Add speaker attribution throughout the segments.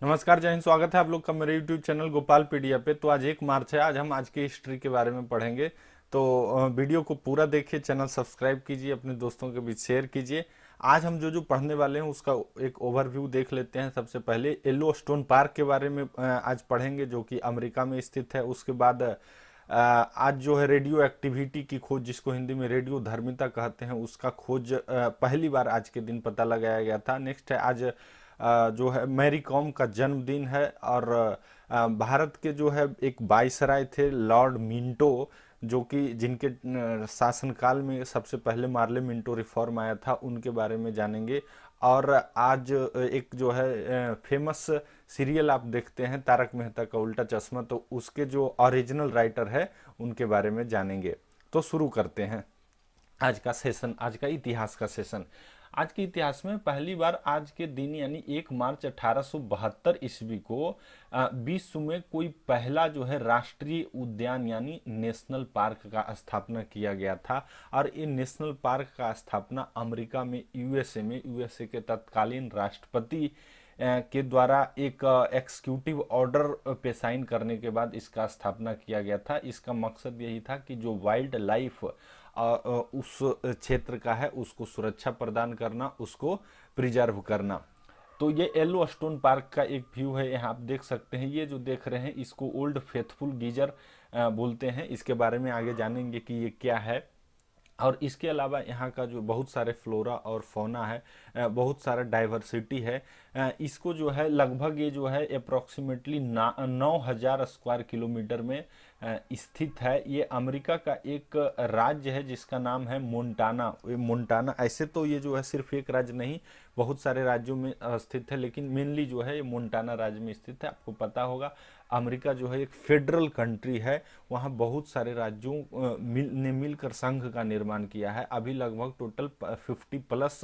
Speaker 1: नमस्कार, जय हिंद। स्वागत है आप लोग का मेरे यूट्यूब चैनल गोपाल पीडिया पे। तो आज 1 मार्च है। आज हम आज की हिस्ट्री के बारे में पढ़ेंगे। तो वीडियो को पूरा देखिए, चैनल सब्सक्राइब कीजिए, अपने दोस्तों के बीच शेयर कीजिए। आज हम जो जो पढ़ने वाले हैं उसका एक ओवरव्यू देख लेते हैं। सबसे पहले येलो स्टोन पार्क के बारे में आज पढ़ेंगे, जो कि अमेरिका में स्थित है। उसके बाद आज जो है रेडियो एक्टिविटी की खोज, जिसको हिंदी में रेडियो धर्मिता कहते हैं, उसका खोज पहली बार आज के दिन पता लगाया गया था। नेक्स्ट है आज जो है मैरी कॉम का जन्मदिन है। और भारत के जो है एक वाइसराय थे लॉर्ड मिंटो, जो कि जिनके शासनकाल में सबसे पहले मार्ले मिंटो रिफॉर्म आया था, उनके बारे में जानेंगे। और आज एक जो है फेमस सीरियल आप देखते हैं तारक मेहता का उल्टा चश्मा, तो उसके जो ओरिजिनल राइटर है उनके बारे में जानेंगे। तो शुरू करते हैं आज का सेशन, आज का इतिहास का सेशन। आज के इतिहास में पहली बार आज के दिन यानी 1 मार्च 1872 ईस्वी को विश्व में कोई पहला जो है राष्ट्रीय उद्यान यानी नेशनल पार्क का स्थापना किया गया था। और ये नेशनल पार्क का स्थापना अमेरिका में यूएसए के तत्कालीन राष्ट्रपति के द्वारा एक एक्सिक्यूटिव ऑर्डर पे साइन करने के बाद इसका स्थापना किया गया था। इसका मकसद यही था कि जो वाइल्ड लाइफ उस क्षेत्र का है उसको सुरक्षा प्रदान करना, उसको प्रिजर्व करना। तो ये येलो स्टोन पार्क का एक व्यू है, यहाँ आप देख सकते हैं। ये जो देख रहे हैं इसको ओल्ड फेथफुल गीजर बोलते हैं। इसके बारे में आगे जानेंगे कि ये क्या है। और इसके अलावा यहाँ का जो बहुत सारे फ्लोरा और फौना है, बहुत सारा डाइवर्सिटी है। इसको जो है लगभग ये जो है अप्रोक्सीमेटली 9,000 स्क्वायर किलोमीटर में स्थित है। ये अमेरिका का एक राज्य है जिसका नाम है मोन्टाना। ये मोन्टाना ऐसे तो ये जो है सिर्फ एक राज्य नहीं, बहुत सारे राज्यों में स्थित है, लेकिन मेनली जो है ये मोन्टाना राज्य में स्थित है। आपको पता होगा अमेरिका जो है एक फेडरल कंट्री है, वहाँ बहुत सारे राज्यों ने मिलकर संघ का निर्माण किया है। अभी लगभग टोटल 50+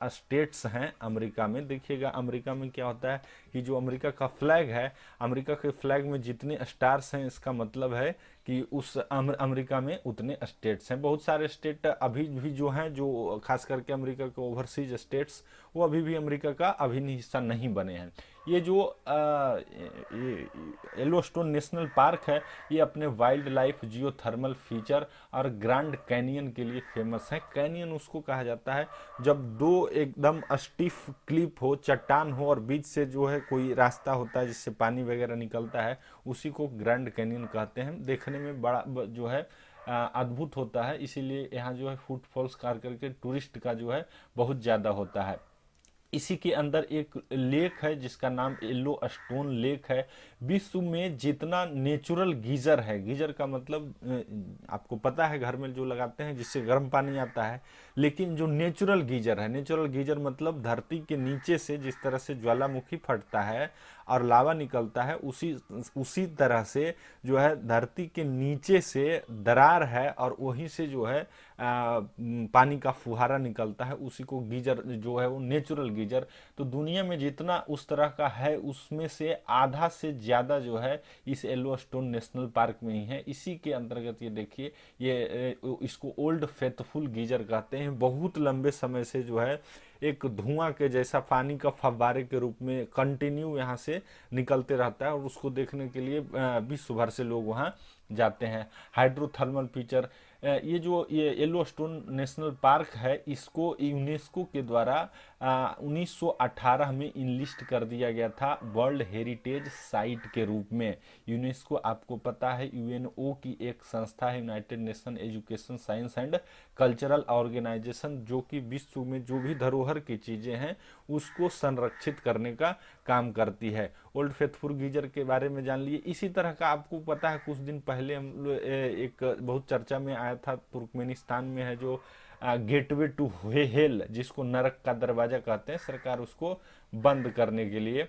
Speaker 1: स्टेट्स हैं अमेरिका में। देखिएगा अमेरिका में क्या होता है कि जो अमेरिका का फ्लैग है, अमेरिका के फ्लैग में जितने स्टार्स हैं इसका मतलब है कि उस अमेरिका में उतने स्टेट्स हैं। बहुत सारे स्टेट अभी भी जो हैं, जो खास करके अमेरिका के ओवरसीज स्टेट्स, वो अभी भी अमेरिका का अभिन्न हिस्सा नहीं बने हैं। ये जो येलोस्टोन नेशनल पार्क है, ये अपने वाइल्ड लाइफ, जियोथर्मल फीचर और ग्रैंड कैनियन के लिए फेमस है। कैनियन उसको कहा जाता है जब दो एकदम स्टिफ क्लिप हो, चट्टान हो, और बीच से जो है कोई रास्ता होता है जिससे पानी वगैरह निकलता है, उसी को ग्रैंड कैनियन कहते हैं। देखने में बड़ा जो है अद्भुत होता है, इसीलिए यहाँ जो है फुटफॉल्स कार करके टूरिस्ट का जो है बहुत ज़्यादा होता है। इसी के अंदर एक लेक है जिसका नाम येलो स्टोन लेक है। विश्व में जितना नेचुरल गीजर है, गीजर का मतलब आपको पता है घर में जो लगाते हैं जिससे गर्म पानी आता है, लेकिन जो नेचुरल गीजर है, नेचुरल गीजर मतलब धरती के नीचे से जिस तरह से ज्वालामुखी फटता है और लावा निकलता है, उसी तरह से जो है धरती के नीचे से दरार है और वहीं से जो है पानी का फुहारा निकलता है, उसी को गीजर जो है वो नेचुरल गीजर। तो दुनिया में जितना उस तरह का है उसमें से आधा से ज़्यादा जो है इस येलोस्टोन नेशनल पार्क में ही है। इसी के अंतर्गत ये देखिए, ये इसको ओल्ड फेथफुल गीजर कहते हैं। बहुत लंबे समय से जो है एक धुआं के जैसा पानी का फव्वारे के रूप में कंटिन्यू यहाँ से निकलते रहता है, और उसको देखने के लिए विश्व भर से लोग वहाँ जाते हैं। हाइड्रोथर्मल फीचर, ये येलोस्टोन नेशनल पार्क है, इसको यूनेस्को के द्वारा 1918 में इनलिस्ट कर दिया गया था वर्ल्ड हेरिटेज साइट के रूप में। यूनेस्को आपको पता है यूएनओ की एक संस्था है, United Nation Education Science and Cultural Organization, जो कि विश्व में जो भी धरोहर की चीज़ें हैं उसको संरक्षित करने का काम करती है। ओल्ड फेथफुल गीजर के बारे में जान लिए। इसी तरह का आपको पता है कुछ दिन पहले हम एक बहुत चर्चा में आया था, तुर्कमेनिस्तान में है जो गेटवे टू हेल, जिसको नरक का दरवाजा कहते हैं, सरकार उसको बंद करने के लिए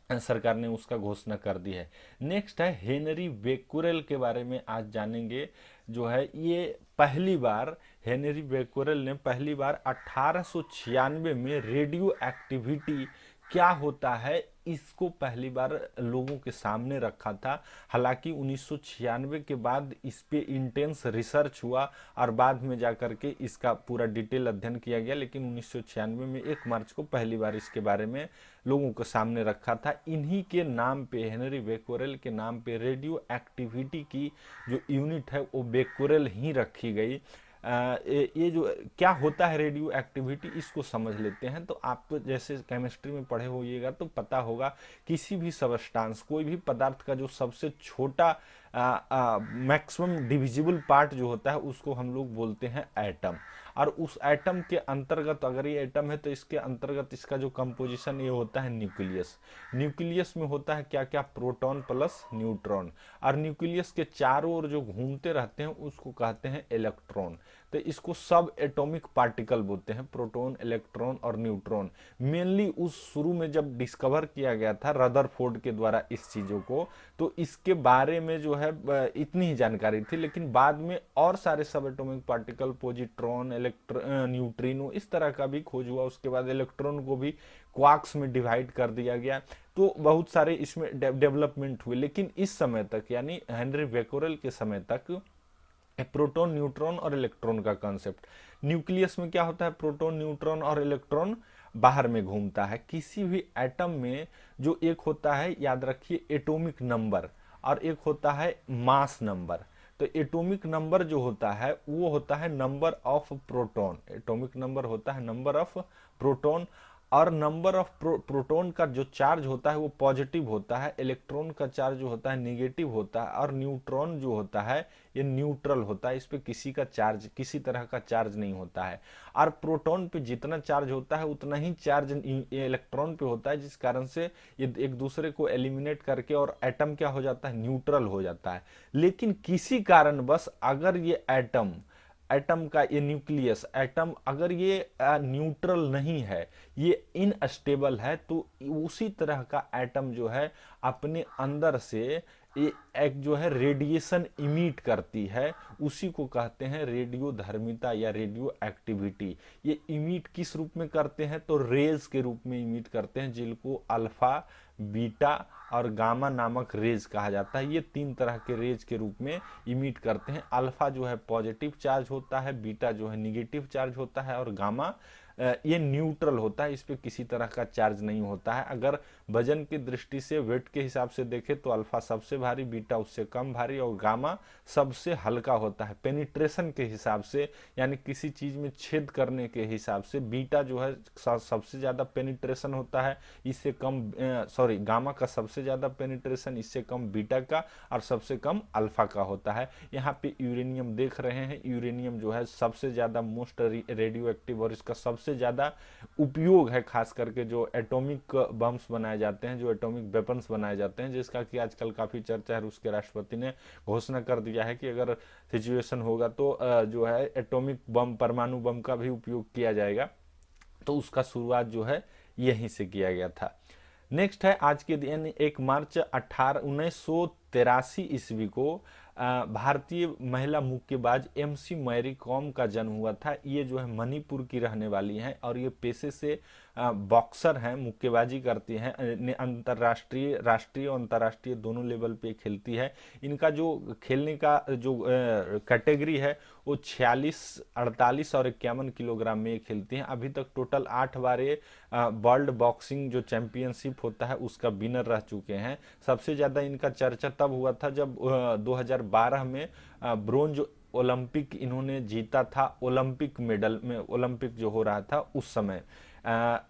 Speaker 1: सरकार ने उसका घोषणा कर दी है। नेक्स्ट है हेनरी बेक्यूरेल के बारे में आज जानेंगे। जो है ये पहली बार हेनरी बेक्यूरेल ने पहली बार 1896 में रेडियो एक्टिविटी क्या होता है, इसको पहली बार लोगों के सामने रखा था। हालांकि 1996 के बाद इस पे इंटेंस रिसर्च हुआ और बाद में जाकर के इसका पूरा डिटेल अध्ययन किया गया, लेकिन 1996 में 1 मार्च को पहली बार इसके बारे में लोगों के सामने रखा था। इन्हीं के नाम पे, हेनरी बेक्वेरेल के नाम पे रेडियो एक्टिविटी की जो यूनिट है वो बेक्वेरेल ही रखी गई। ये जो क्या होता है रेडियो एक्टिविटी, इसको समझ लेते हैं। तो आप तो जैसे केमिस्ट्री में पढ़े होइएगा तो पता होगा, किसी भी सबस्टांस, कोई भी पदार्थ का जो सबसे छोटा मैक्सिमम डिविजिबल पार्ट जो होता है उसको हम लोग बोलते हैं एटम। और उस एटम के अंतर्गत, अगर ये एटम है तो इसके अंतर्गत इसका जो कंपोजिशन ये होता है न्यूक्लियस। न्यूक्लियस में होता है क्या क्या, प्रोटॉन प्लस न्यूट्रॉन, और न्यूक्लियस के चारों ओर जो घूमते रहते हैं उसको कहते हैं इलेक्ट्रॉन। तो इसको सब एटॉमिक पार्टिकल बोलते हैं, प्रोटॉन, इलेक्ट्रॉन और न्यूट्रॉन। मेनली उस शुरू में जब डिस्कवर किया गया था रदरफोर्ड के द्वारा इस चीजों को, तो इसके बारे में जो है इतनी ही जानकारी थी। लेकिन बाद में और सारे सब एटॉमिक पार्टिकल, पॉजिट्रॉन, न्यूट्रिनो, इस तरह का भी खोज हुआ। उसके बाद इलेक्ट्रॉन को भी क्वार्क्स में डिवाइड कर दिया गया। तो बहुत सारे इसमें डेवलपमेंट हुए। लेकिन इस समय तक, यानी हेनरी बेक्वेरेल के समय तक, प्रोटॉन, न्यूट्रॉन और इलेक्ट्रॉन का कॉन्सेप्ट, न्यूक्लियस में क्या होता है, प्रोटॉन, न्यूट्रॉन और इलेक्ट्रॉन बाहर में घूमता है। किसी भी एटम में जो एक होता है, याद रखिए, एटॉमिक नंबर, और एक होता है मास नंबर। तो एटॉमिक नंबर जो होता है वो होता है number of proton, atomic number होता है नंबर ऑफ प्रोटॉन, और नंबर ऑफ प्रोटॉन का जो चार्ज होता है वो पॉजिटिव होता है, इलेक्ट्रॉन का चार्ज जो होता है निगेटिव होता है, और न्यूट्रॉन जो होता है ये न्यूट्रल होता है। इस पे किसी का चार्ज, किसी तरह का चार्ज नहीं होता है। और प्रोटॉन पे जितना चार्ज होता है उतना ही चार्ज इलेक्ट्रॉन पे होता है, जिस कारण से ये एक दूसरे को एलिमिनेट करके और एटम क्या हो जाता है, न्यूट्रल हो जाता है। लेकिन किसी कारणवश अगर ये एटम का ये न्यूक्लियस एटम अगर ये न्यूट्रल नहीं है, ये इनस्टेबल है, तो उसी तरह का एटम जो है अपने अंदर से ये एक जो है रेडिएशन इमिट करती है, उसी को कहते हैं रेडियो धर्मिता या रेडियो एक्टिविटी। ये इमिट किस रूप में करते हैं, तो रेज के रूप में इमिट करते हैं, जिनको अल्फा, बीटा और गामा नामक रेज कहा जाता है। ये 3 तरह के रेज के रूप में इमिट करते हैं। अल्फा जो है पॉजिटिव चार्ज होता है, बीटा जो है निगेटिव चार्ज होता है, और गामा ये न्यूट्रल होता है, इस पे किसी तरह का चार्ज नहीं होता है। अगर वजन की दृष्टि से, वेट के हिसाब से देखें तो अल्फा सबसे भारी, बीटा उससे कम भारी और गामा सबसे हल्का होता है। पेनिट्रेशन के हिसाब से, यानी किसी चीज में छेद करने के हिसाब से बीटा जो है सबसे ज्यादा पेनिट्रेशन होता है, इससे कम गामा का सबसे ज्यादा पेनिट्रेशन, इससे कम बीटा का, और सबसे कम अल्फा का होता है। यहाँ पे यूरेनियम देख रहे हैं, यूरेनियम जो है सबसे ज्यादा मोस्ट रेडियो एक्टिव, और इसका सबसे ज्यादा उपयोग है, खास करके जो एटॉमिक बम्स बनाए जाते हैं, जो एटॉमिक वेपन्स बनाए जाते हैं, जिसका कि आजकल काफी चर्चा है। रूस के राष्ट्रपति ने घोषणा कर दिया है कि अगर सिचुएशन होगा तो जो है एटॉमिक बम, परमाणु बम का भी उपयोग किया जाएगा। तो उसका शुरुआत जो है यहीं से किया गया था। नेक्स्ट है आज के दिन 1 मार्च 1983 ईस्वी को भारतीय महिला मुक्केबाज एमसी मैरी कॉम का जन्म हुआ था। ये जो है मणिपुर की रहने वाली हैं, और ये पेशे से बॉक्सर हैं, मुक्केबाजी करती हैं, अंतर्राष्ट्रीय, राष्ट्रीय और अंतर्राष्ट्रीय दोनों लेवल पे खेलती है। इनका जो खेलने का जो कैटेगरी है वो 46, 48 और 51 किलोग्राम में ये खेलती हैं। अभी तक टोटल 8 बार ये वर्ल्ड बॉक्सिंग जो चैंपियनशिप होता है उसका विनर रह चुके हैं। सबसे ज्यादा इनका चर्चा तब हुआ था जब 2012 में ब्रोंज ओलंपिक इन्होंने जीता था, ओलंपिक मेडल में, ओलंपिक जो हो रहा था उस समय।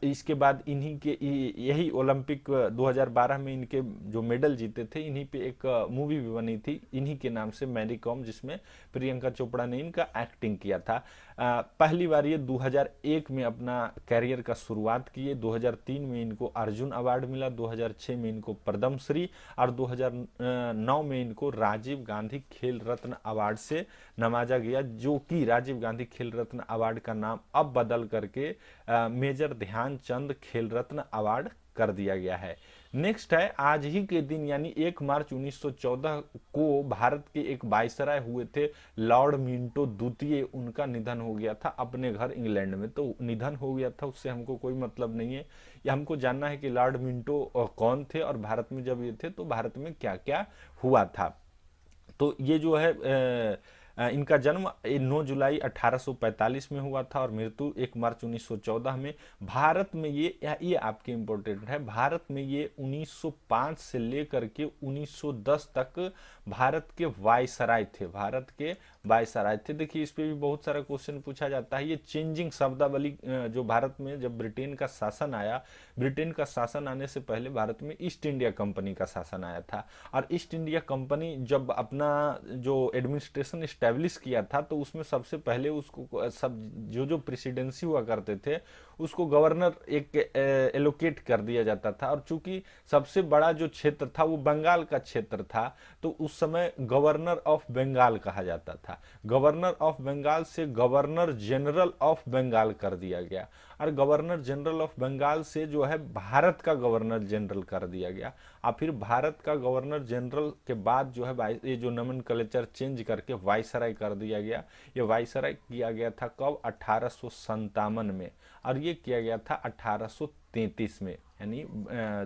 Speaker 1: इसके बाद इन्हीं के यही ओलंपिक 2012 में इनके जो मेडल जीते थे, इन्हीं पे एक मूवी भी बनी थी इन्हीं के नाम से, मैरी कॉम, जिसमें प्रियंका चोपड़ा ने इनका एक्टिंग किया था। पहली बार ये 2001 में अपना कैरियर का शुरुआत किए। 2003 में इनको अर्जुन अवार्ड मिला, 2006 में इनको पद्मश्री, और 2009 में इनको राजीव गांधी खेल रत्न अवार्ड से नवाजा गया, जो कि राजीव गांधी खेल रत्न अवार्ड का नाम अब बदल करके मेजर ध्यानचंद खेल रत्न अवार्ड कर दिया गया है। नेक्स्ट है, आज ही के दिन यानी 1 मार्च 1914 को भारत के एक वायसराय हुए थे लॉर्ड मिंटो द्वितीय, उनका निधन हो गया था अपने घर इंग्लैंड में। तो निधन हो गया था उससे हमको कोई मतलब नहीं है, ये हमको जानना है कि लॉर्ड मिंटो कौन थे और भारत में जब ये थे तो भारत में क्या क्या हुआ था। तो ये जो है इनका जन्म 9 जुलाई 1845 में हुआ था और मृत्यु 1 मार्च 1914 में। भारत में ये आपके इम्पोर्टेंट है, भारत में ये 1905 से लेकर के 1910 तक भारत के वायसराय थे, भारत के वायसराय थे। देखिए इस पे भी बहुत सारा क्वेश्चन पूछा जाता है। ये चेंजिंग शब्दावली जो भारत में जब ब्रिटेन का शासन आया, ब्रिटेन का शासन आने से पहले भारत में ईस्ट इंडिया कंपनी का शासन आया था और ईस्ट इंडिया कंपनी जब अपना जो एडमिनिस्ट्रेशन एस्टेब्लिश किया था तो उसमें सबसे पहले उसको सब जो प्रेसिडेंसी हुआ करते थे उसको गवर्नर एक एलोकेट कर दिया जाता था। और चूंकि सबसे बड़ा जो क्षेत्र था वो बंगाल का क्षेत्र था तो उस समय गवर्नर ऑफ बंगाल कहा जाता था। गवर्नर ऑफ बंगाल से गवर्नर जनरल ऑफ बंगाल कर दिया गया और गवर्नर जनरल ऑफ बंगाल से जो है भारत का गवर्नर जनरल कर दिया गया। और फिर भारत का गवर्नर जनरल के बाद जो है ये जो नोमेनक्लेचर चेंज करके वायसराय कर दिया गया। ये वायसराय किया गया था कब? 1857 में और ये किया गया था 1833 में, यानी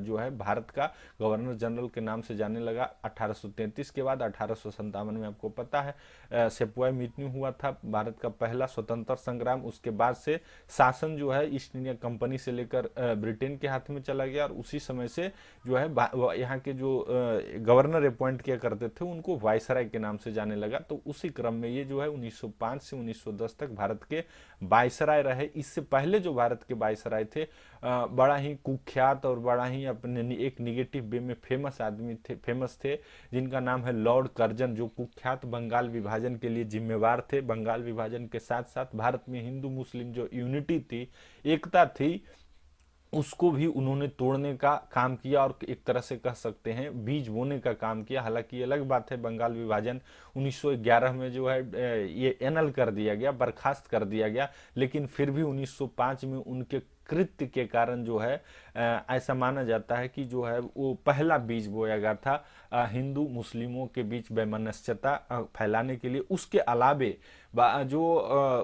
Speaker 1: जो है भारत का गवर्नर जनरल के नाम से जाने लगा 1833 के बाद। 1857 में आपको पता है सेपुआई मीटिंग हुआ था, भारत का पहला स्वतंत्र संग्राम। उसके बाद से शासन जो है ईस्ट इंडिया कंपनी से लेकर ब्रिटेन के हाथ में चला गया और उसी समय से जो है यहाँ के जो गवर्नर अपॉइंट किया करते थे उनको वायसराय के नाम से जाने लगा। तो उसी क्रम में ये जो है 1905 से 1910 तक भारत के वायसराय रहे। इससे पहले जो भारत के वायसराय थे बड़ा ही कुख्यात और बड़ा ही अपने एक निगेटिव वे में फेमस थे जिनका नाम है लॉर्ड कर्जन, जो कुख्यात बंगाल विभाजन के लिए जिम्मेवार थे। बंगाल विभाजन के साथ साथ भारत में हिंदू मुस्लिम जो यूनिटी थी, एकता थी, उसको भी उन्होंने तोड़ने का काम किया और एक तरह से कह सकते हैं बीज बोने का काम किया। हालांकि ये अलग बात है, बंगाल विभाजन 1911 में जो है ये एनल कर दिया गया, बर्खास्त कर दिया गया, लेकिन फिर भी 1905 में उनके कृत्य के कारण जो है ऐसा माना जाता है कि जो है वो पहला बीज बोया गया था हिंदू मुस्लिमों के बीच वैमनस्यता फैलाने के लिए। उसके अलावे जो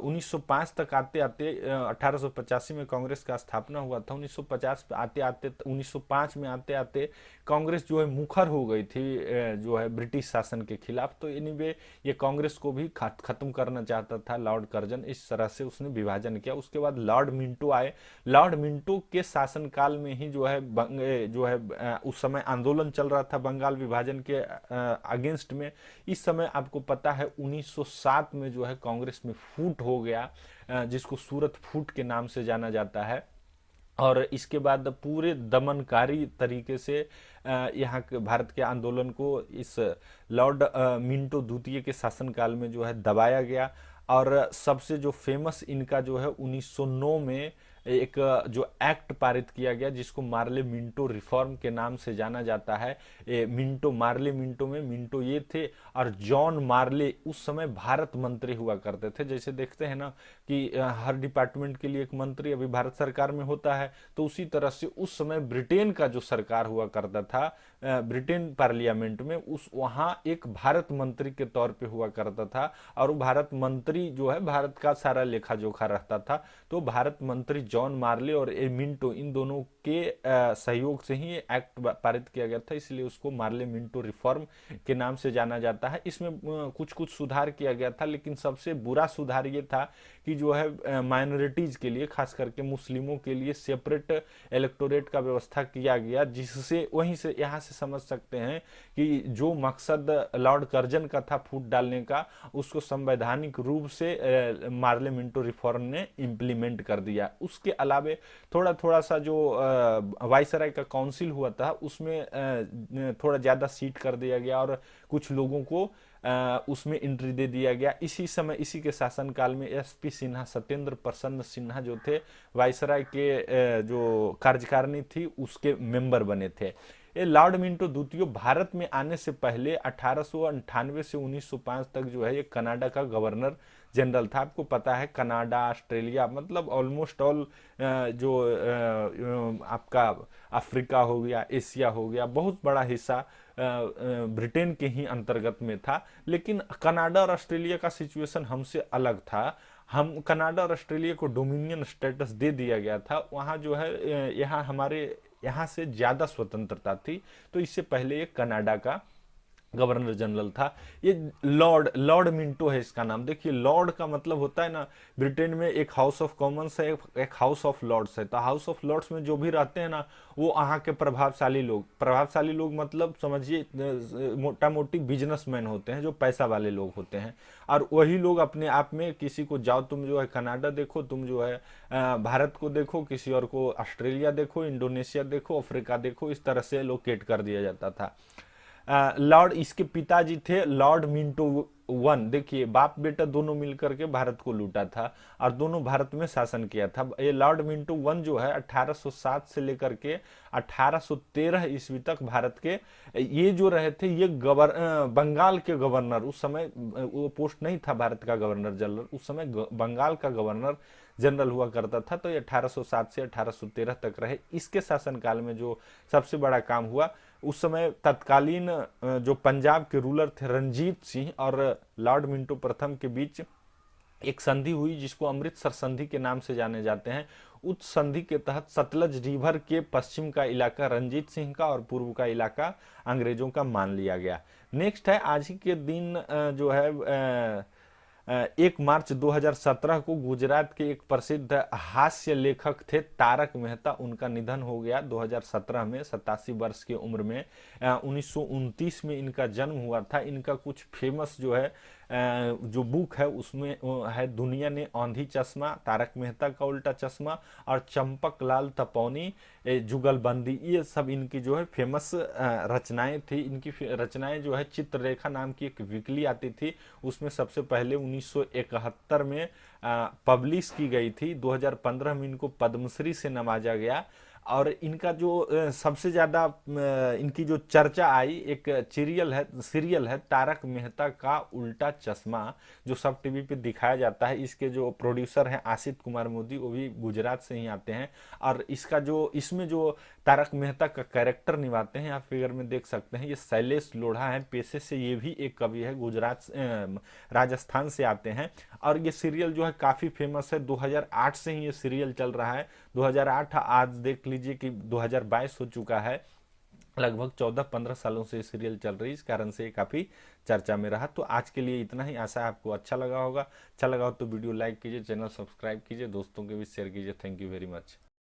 Speaker 1: 1905 तक आते आते 1885 में कांग्रेस का स्थापना हुआ था, 1950 आते आते 1905 में आते आते कांग्रेस जो है मुखर हो गई थी जो है ब्रिटिश शासन के खिलाफ। तो एनीवे ये कांग्रेस को भी खत्म करना चाहता था लॉर्ड कर्जन, इस तरह से उसने विभाजन किया। उसके बाद लॉर्ड मिंटो आए। लॉर्ड मिंटो के शासनकाल में ही जो है उस समय आंदोलन चल रहा था बंगाल विभाजन के अगेंस्ट में। इस समय आपको पता है 1907 में जो है कांग्रेस में फूट हो गया, जिसको सूरत फूट के नाम से जाना जाता है। और इसके बाद पूरे दमनकारी तरीके से यहाँ के भारत के आंदोलन को इस लॉर्ड मिंटो द्वितीय के शासनकाल में जो है दबाया गया। और सबसे जो फेमस इनका जो है 1909 में एक जो एक्ट पारित किया गया जिसको मार्ले मिंटो रिफॉर्म के नाम से जाना जाता है। मार्ले मिंटो में मिंटो ये थे और जॉन मार्ले उस समय भारत मंत्री हुआ करते थे। जैसे देखते हैं ना कि हर डिपार्टमेंट के लिए एक मंत्री अभी भारत सरकार में होता है, तो उसी तरह से उस समय ब्रिटेन का जो सरकार हुआ करता था ब्रिटेन पार्लियामेंट में वहां एक भारत मंत्री के तौर पे हुआ करता था और वो भारत मंत्री जो है भारत का सारा लेखा जोखा रखता था। तो भारत मंत्री जॉन मार्ले और मिंटो इन दोनों के सहयोग से ही एक्ट पारित किया गया था, इसलिए उसको मार्ले मिंटो रिफॉर्म के नाम से जाना जाता है। इसमें कुछ कुछ सुधार किया गया था, लेकिन सबसे बुरा सुधार ये था कि जो है माइनॉरिटीज के लिए, खास करके मुस्लिमों के लिए सेपरेट इलेक्टोरेट का व्यवस्था किया गया, जिससे वहीं से यहाँ से समझ सकते हैं कि जो मकसद लॉर्ड कर्जन का था फूट डालने का, उसको संवैधानिक रूप से मार्ले मिंटो रिफॉर्म ने इम्प्लीमेंट कर दिया। उसके अलावे थोड़ा थोड़ा सा जो वायसराय का काउंसिल हुआ था उसमें थोड़ा ज्यादा सीट कर दिया गया और कुछ लोगों को उसमें एंट्री दे दिया गया। इसी समय इसी के शासनकाल में एसपी सिन्हा, सत्येंद्र प्रसन्न सिन्हा जो थे वायसराय के जो कार्यकारिणी थी उसके मेंबर बने थे। ये लॉर्ड मिंटो द्वितीय भारत में आने से पहले 1898 से 1905 तक जो है ये कनाडा का गवर्नर जनरल था। आपको पता है कनाडा, ऑस्ट्रेलिया, मतलब ऑलमोस्ट ऑल जो आपका अफ्रीका हो गया, एशिया हो गया, बहुत बड़ा हिस्सा ब्रिटेन के ही अंतर्गत में था। लेकिन कनाडा और ऑस्ट्रेलिया का सिचुएशन हमसे अलग था। हम कनाडा और ऑस्ट्रेलिया को डोमिनियन स्टेटस दे दिया गया था। वहाँ जो है यहाँ हमारे यहाँ से ज़्यादा स्वतंत्रता थी। तो इससे पहले ये कनाडा का गवर्नर जनरल था। ये लॉर्ड लॉर्ड मिंटो है इसका नाम। देखिए, लॉर्ड का मतलब होता है ना, ब्रिटेन में एक हाउस ऑफ कॉमन्स है, एक हाउस ऑफ लॉर्ड्स है। तो हाउस ऑफ लॉर्ड्स में जो भी रहते हैं ना, वो वहाँ के प्रभावशाली लोग मतलब समझिए मोटा मोटी बिजनेसमैन होते हैं, जो पैसा वाले लोग होते हैं। और वही लोग अपने आप में किसी को जाओ तुम जो है कनाडा देखो, तुम जो है भारत को देखो, किसी और को ऑस्ट्रेलिया देखो, इंडोनेशिया देखो, अफ्रीका देखो, इस तरह से लोकेट कर दिया जाता था। लॉर्ड इसके पिताजी थे लॉर्ड मिंटो वन। देखिए, बाप बेटा दोनों मिलकर के भारत को लूटा था और दोनों भारत में शासन किया था। ये लॉर्ड मिंटो वन जो है 1807 से लेकर के 1813 ईस्वी तक भारत के ये जो रहे थे, ये बंगाल के गवर्नर। उस समय वो पोस्ट नहीं था भारत का गवर्नर जनरल, उस समय बंगाल का गवर्नर जनरल हुआ करता था। तो ये 1807 से 1813 तक रहे। इसके शासनकाल में जो सबसे बड़ा काम हुआ, उस समय तत्कालीन जो पंजाब के रूलर थे रंजीत सिंह और लॉर्ड मिंटो प्रथम के बीच एक संधि हुई, जिसको अमृतसर संधि के नाम से जाने जाते हैं। उस संधि के तहत सतलज रिवर के पश्चिम का इलाका रंजीत सिंह का और पूर्व का इलाका अंग्रेजों का मान लिया गया। नेक्स्ट है, आज ही के दिन जो है 1 मार्च 2017 को गुजरात के एक प्रसिद्ध हास्य लेखक थे तारक मेहता, उनका निधन हो गया 2017 में 87 वर्ष की उम्र में। 1929 में इनका जन्म हुआ था। इनका कुछ फेमस जो है जो बुक है उसमें है दुनिया ने आंधी चश्मा, तारक मेहता का उल्टा चश्मा और चंपक लाल तपौनी, जुगलबंदी। ये सब इनकी जो है फेमस रचनाएं थी। इनकी रचनाएं जो है चित्ररेखा नाम की एक वीकली आती थी, उसमें सबसे पहले 1971 में पब्लिश की गई थी। 2015 में इनको पद्मश्री से नवाजा गया। और इनका जो सबसे ज्यादा इनकी जो चर्चा आई, एक सीरियल है तारक मेहता का उल्टा चश्मा, जो सब टीवी पे दिखाया जाता है। इसके जो प्रोड्यूसर हैं आशित कुमार मोदी, वो भी गुजरात से ही आते हैं। और इसका जो इसमें जो तारक मेहता का कैरेक्टर निभाते हैं, आप फिगर में देख सकते हैं, ये शैलेश लोढ़ा है पेशे से। ये भी एक कवि है, गुजरात राजस्थान से आते हैं। और ये सीरियल जो है काफी फेमस है। 2008 से ही ये सीरियल चल रहा है। 2008 आज देख लीजिए कि 2022 हो चुका है। लगभग 14-15 सालों से सीरियल चल रही है, इस कारण से ये काफी चर्चा में रहा। तो आज के लिए इतना ही। आशा है आपको अच्छा लगा होगा। अच्छा लगा हो तो वीडियो लाइक कीजिए, चैनल सब्सक्राइब कीजिए, दोस्तों के भी शेयर कीजिए। Thank you very much.